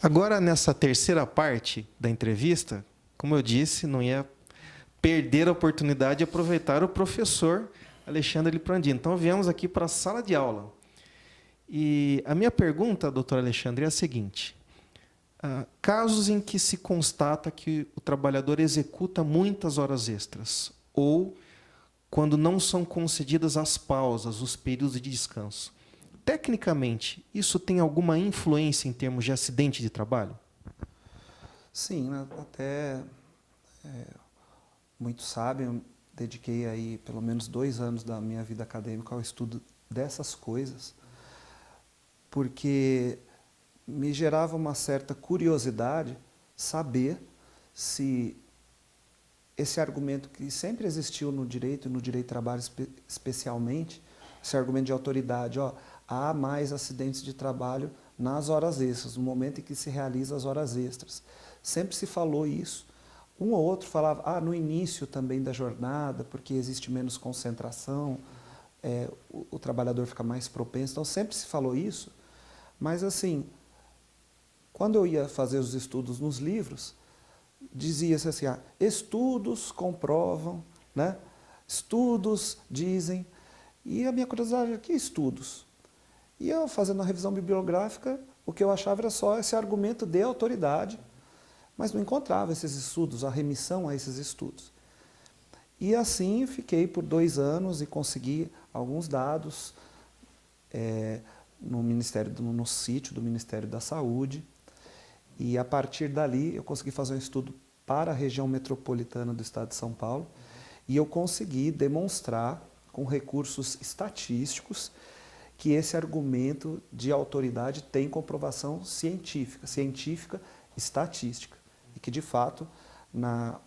Agora, nessa terceira parte da entrevista, como eu disse, não ia perder a oportunidade de aproveitar o professor Alexandre Liprandino. Então, viemos aqui para a sala de aula. E a minha pergunta, doutor Alexandre, é a seguinte. Casos em que se constata que o trabalhador executa muitas horas extras, ou quando não são concedidas as pausas, os períodos de descanso, tecnicamente, isso tem alguma influência em termos de acidente de trabalho? Sim, né? Até muitos sabem, eu dediquei aí pelo menos 2 anos da minha vida acadêmica ao estudo dessas coisas, porque me gerava uma certa curiosidade saber se esse argumento que sempre existiu no direito, e no direito do trabalho especialmente, esse argumento de autoridade, há mais acidentes de trabalho nas horas extras, no momento em que se realiza as horas extras. Sempre se falou isso. Um ou outro falava, no início também da jornada, porque existe menos concentração, o trabalhador fica mais propenso. Então sempre se falou isso, mas assim, quando eu ia fazer os estudos nos livros, dizia-se assim, estudos comprovam, né? Estudos dizem, e a minha curiosidade era, que estudos? E eu, fazendo a revisão bibliográfica, o que eu achava era só esse argumento de autoridade, mas não encontrava esses estudos, a remissão a esses estudos. E assim fiquei por 2 anos e consegui alguns dados no sítio do Ministério da Saúde, e a partir dali eu consegui fazer um estudo para a região metropolitana do estado de São Paulo, e eu consegui demonstrar com recursos estatísticos que esse argumento de autoridade tem comprovação científica, estatística, e que de fato na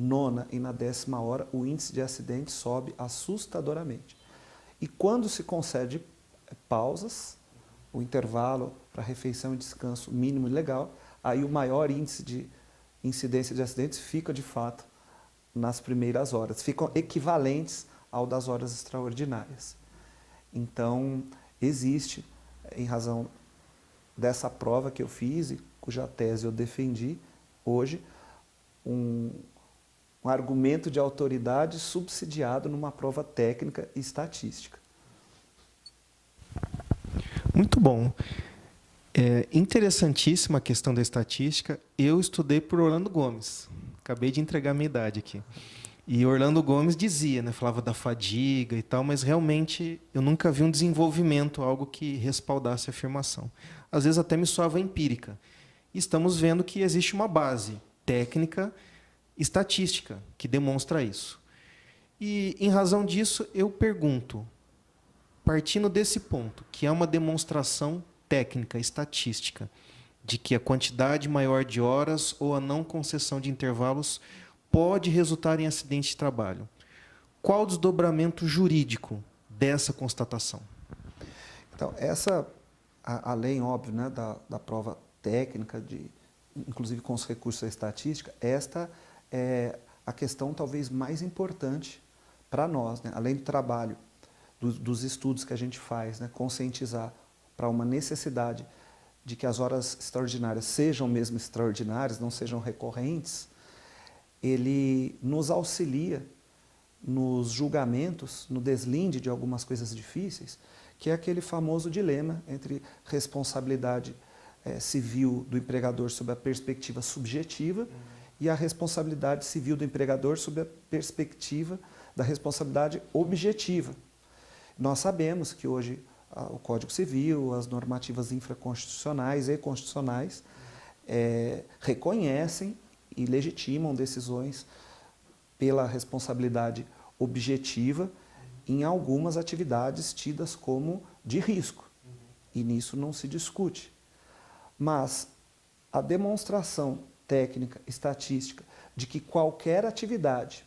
9ª e na 10ª hora o índice de acidente sobe assustadoramente. E quando se concede pausas, o intervalo para refeição e descanso mínimo e legal, aí o maior índice de incidência de acidentes fica de fato nas primeiras horas, ficam equivalentes ao das horas extraordinárias. Então, existe, em razão dessa prova que eu fiz e cuja tese eu defendi hoje, um argumento de autoridade subsidiado numa prova técnica e estatística. Muito bom. É interessantíssima a questão da estatística. Eu estudei por Orlando Gomes. Acabei de entregar a minha idade aqui. E Orlando Gomes dizia, né, falava da fadiga e tal, mas realmente eu nunca vi um desenvolvimento, algo que respaldasse a afirmação. Às vezes até me soava empírica. E estamos vendo que existe uma base técnica, estatística, que demonstra isso. E, em razão disso, eu pergunto, partindo desse ponto, que é uma demonstração técnica, estatística, de que a quantidade maior de horas ou a não concessão de intervalos pode resultar em acidente de trabalho. Qual o desdobramento jurídico dessa constatação? Então, além, óbvio, né, da prova técnica, inclusive com os recursos da estatística, esta é a questão talvez mais importante para nós, né? Além do trabalho, dos estudos que a gente faz, né, conscientizar para uma necessidade de que as horas extraordinárias sejam mesmo extraordinárias, não sejam recorrentes, ele nos auxilia nos julgamentos, no deslinde de algumas coisas difíceis, que é aquele famoso dilema entre responsabilidade civil do empregador sob a perspectiva subjetiva e a responsabilidade civil do empregador sob a perspectiva da responsabilidade objetiva. Nós sabemos que hoje o Código Civil, as normativas infraconstitucionais e constitucionais reconhecem e legitimam decisões pela responsabilidade objetiva em algumas atividades tidas como de risco. E nisso não se discute. Mas a demonstração técnica, estatística, de que qualquer atividade,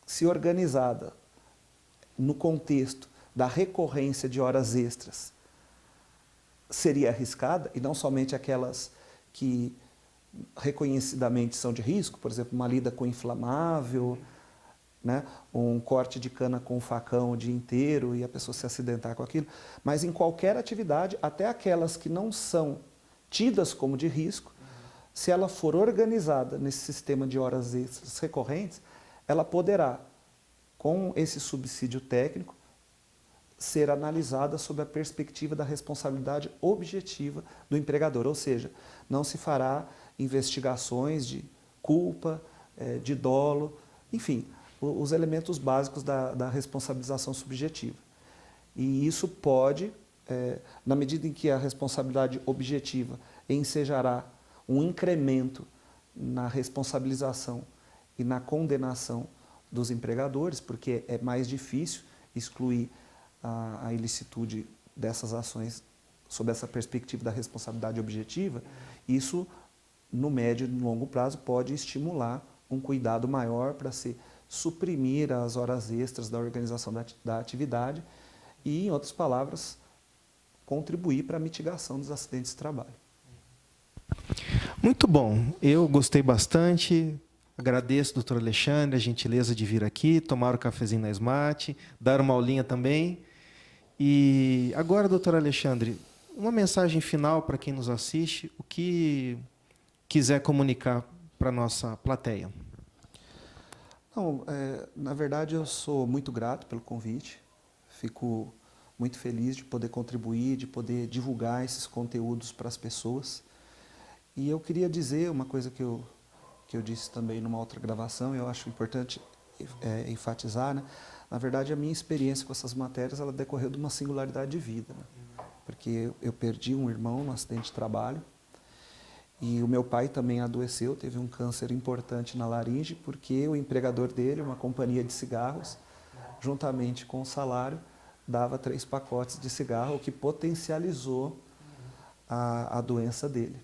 se organizada no contexto da recorrência de horas extras, seria arriscada, e não somente aquelas que reconhecidamente são de risco, por exemplo, uma lida com inflamável, né, um corte de cana com facão o dia inteiro e a pessoa se acidentar com aquilo, mas em qualquer atividade, até aquelas que não são tidas como de risco, se ela for organizada nesse sistema de horas extras recorrentes, ela poderá, com esse subsídio técnico, ser analisada sob a perspectiva da responsabilidade objetiva do empregador, ou seja, não se fará investigações de culpa, de dolo, enfim, os elementos básicos da responsabilização subjetiva. E isso pode, na medida em que a responsabilidade objetiva ensejará um incremento na responsabilização e na condenação dos empregadores, porque é mais difícil excluir a ilicitude dessas ações sob essa perspectiva da responsabilidade objetiva, isso, no médio e no longo prazo, pode estimular um cuidado maior para se suprimir as horas extras da organização da atividade e, em outras palavras, contribuir para a mitigação dos acidentes de trabalho. Muito bom. Eu gostei bastante. Agradeço, doutor Alexandre, a gentileza de vir aqui, tomar o cafezinho na Smart, dar uma aulinha também. E agora, doutor Alexandre, uma mensagem final para quem nos assiste, o que quiser comunicar para a nossa plateia. Não, na verdade, eu sou muito grato pelo convite. Fico muito feliz de poder contribuir, de poder divulgar esses conteúdos para as pessoas. E eu queria dizer uma coisa que eu disse também numa outra gravação, eu acho importante enfatizar, né? Na verdade, a minha experiência com essas matérias, ela decorreu de uma singularidade de vida, né? Porque eu perdi um irmão no acidente de trabalho e o meu pai também adoeceu, teve um câncer importante na laringe, porque o empregador dele, uma companhia de cigarros, juntamente com o salário, dava 3 pacotes de cigarro, o que potencializou a doença dele,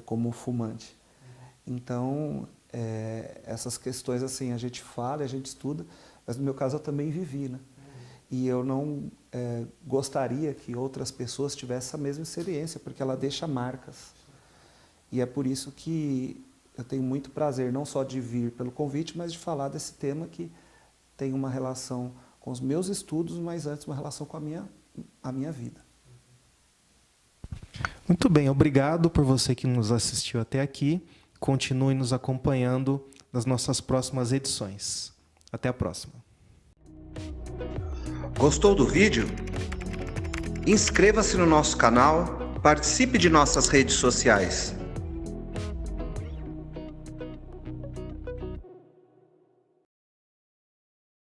como fumante. Então, essas questões assim, a gente fala, a gente estuda, mas no meu caso eu também vivi, né? E eu não gostaria que outras pessoas tivessem essa mesma experiência, porque ela deixa marcas. E é por isso que eu tenho muito prazer, não só de vir pelo convite, mas de falar desse tema que tem uma relação com os meus estudos, mas antes uma relação com a minha vida. Muito bem, obrigado por você que nos assistiu até aqui. Continue nos acompanhando nas nossas próximas edições. Até a próxima. Gostou do vídeo? Inscreva-se no nosso canal, participe de nossas redes sociais.